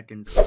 intro.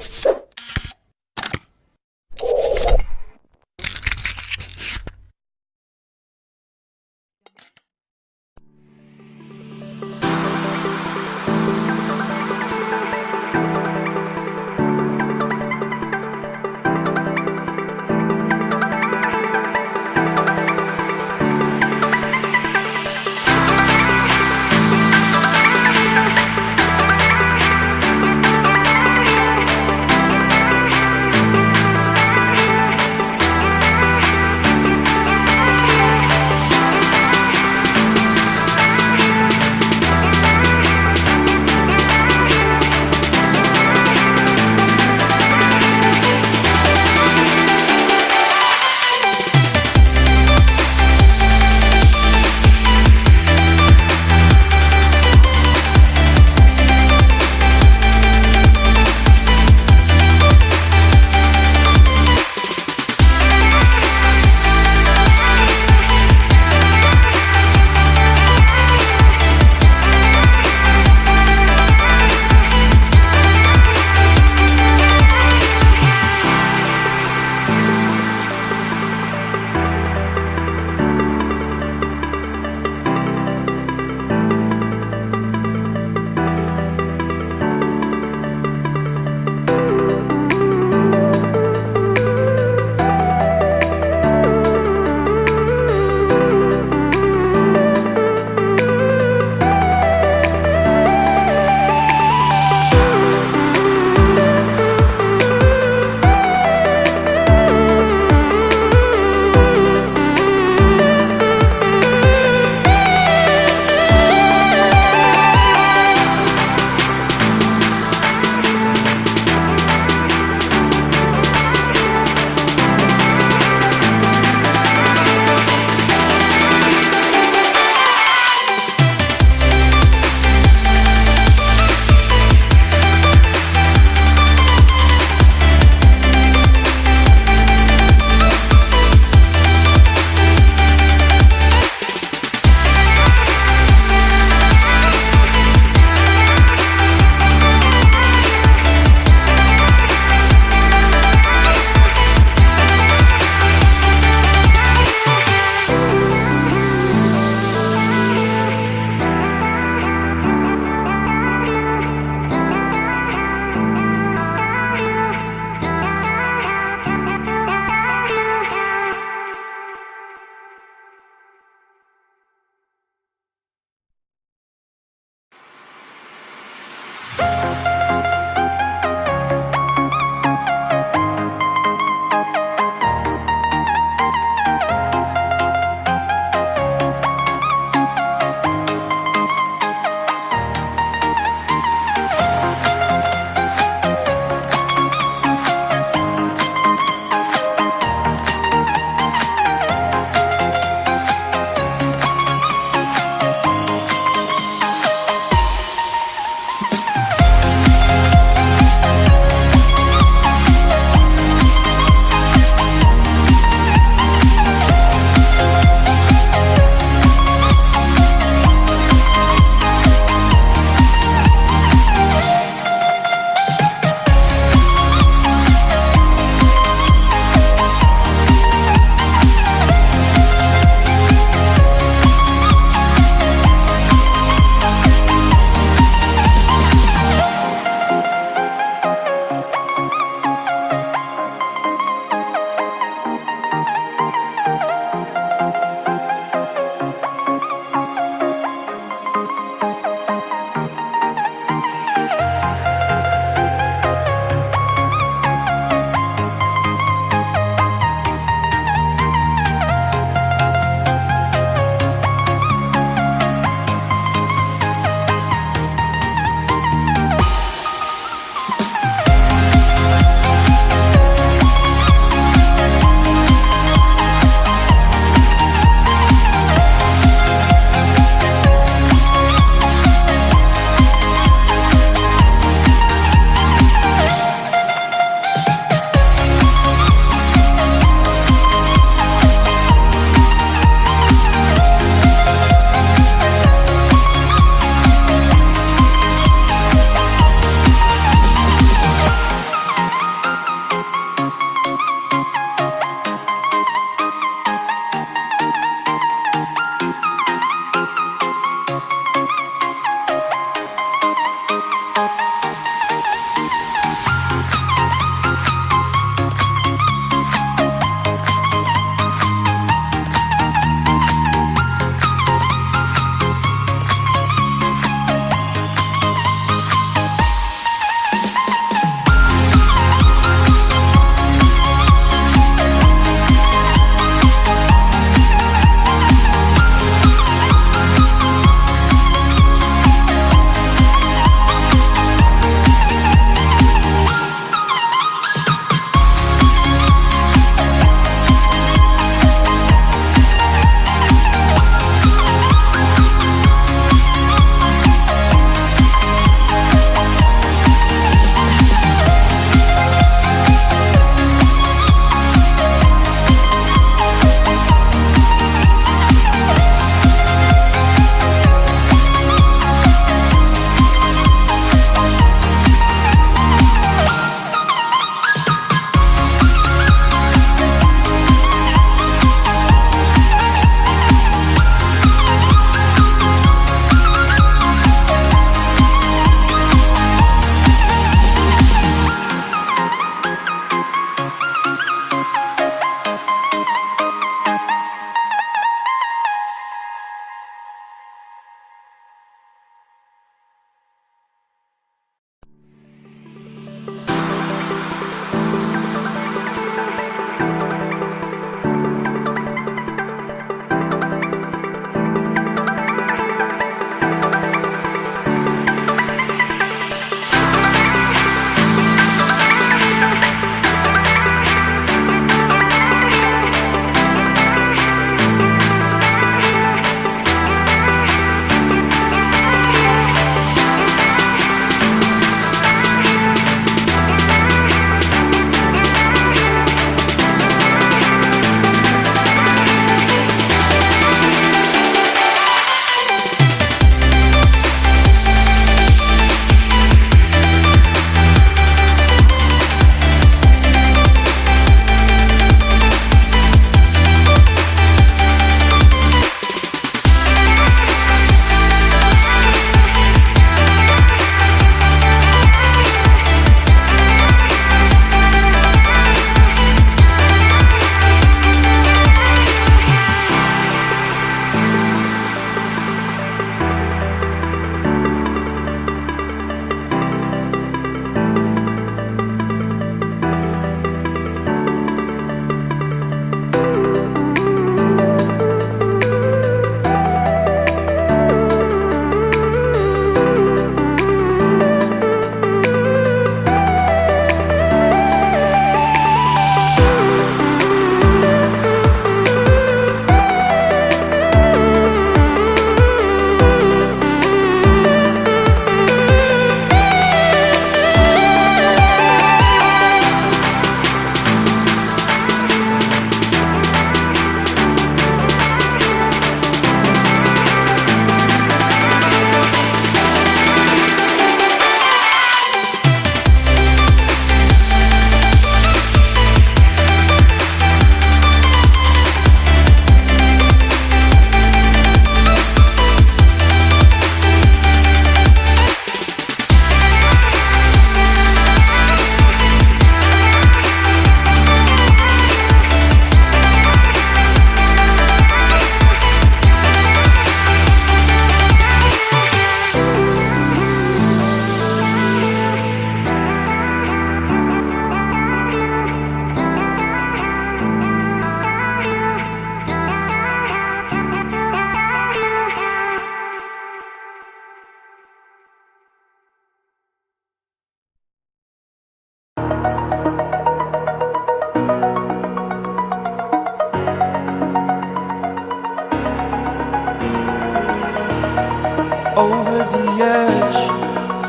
over the edge.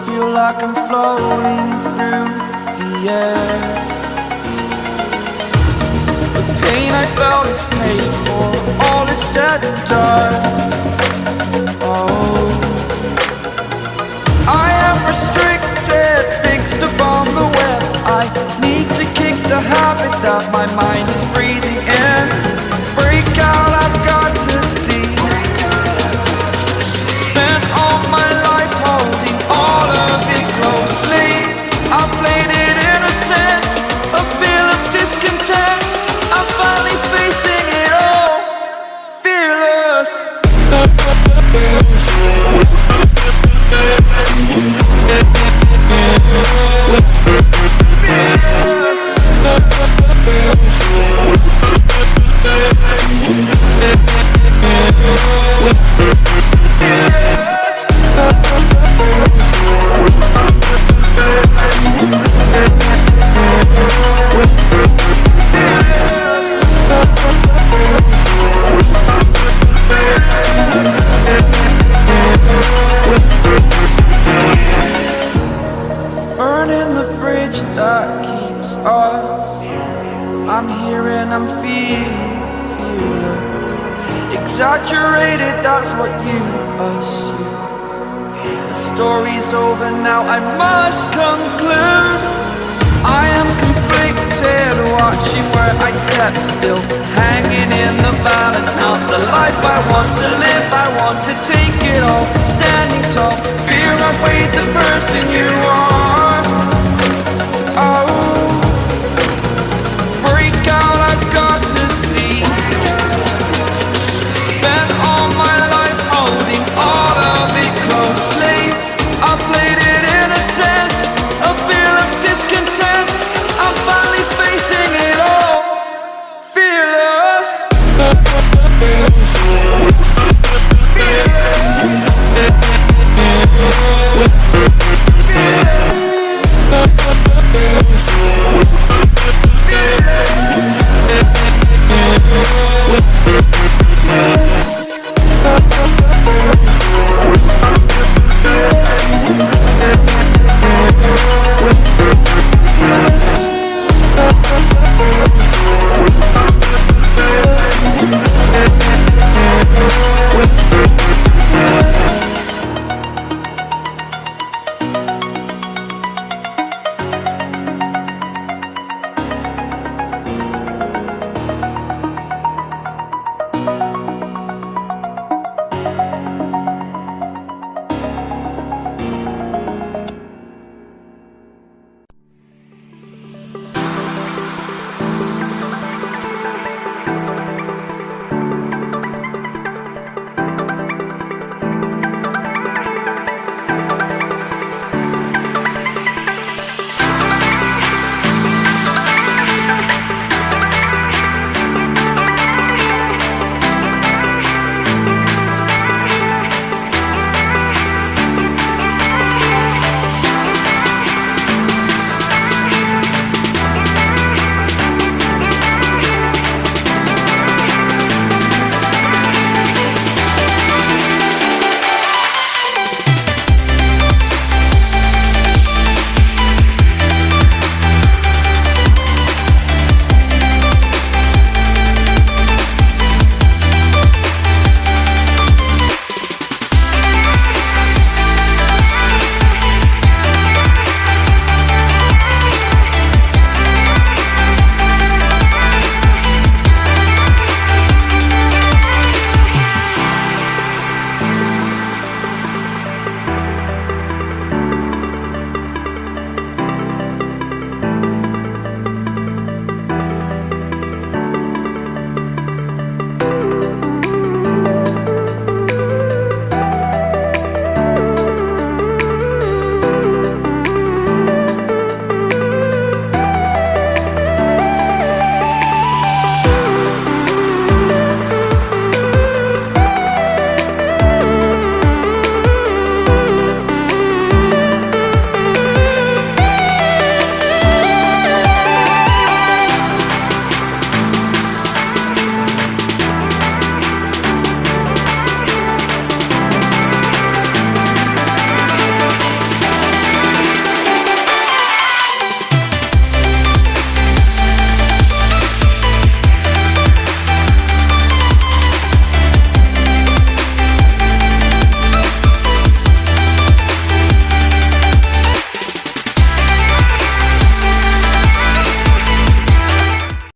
Feel like I'm floating through the air. The pain I felt is paid for, all is said and done. Oh, I am restricted, fixed upon the web. I need to kick the habit that my mind is breathing in. Break out, I've got to see. Spent all my life holding all of it closely. I played it innocent, a feel of discontent. I'm finally facing it all, fearless. Burning the bridge that keeps us. I'm here and I'm feeling fearless. Exaggerated, that's what you assume. The story's over now, I must conclude. I am conflicted, watching where I step still, hanging in the balance. Not the life I want to live, I want to take it all. Standing tall, fear outweighed the person you are. Oh, break out, I've got to see. Spent all my life holding all of it closely. I played it innocent, a feel of discontent.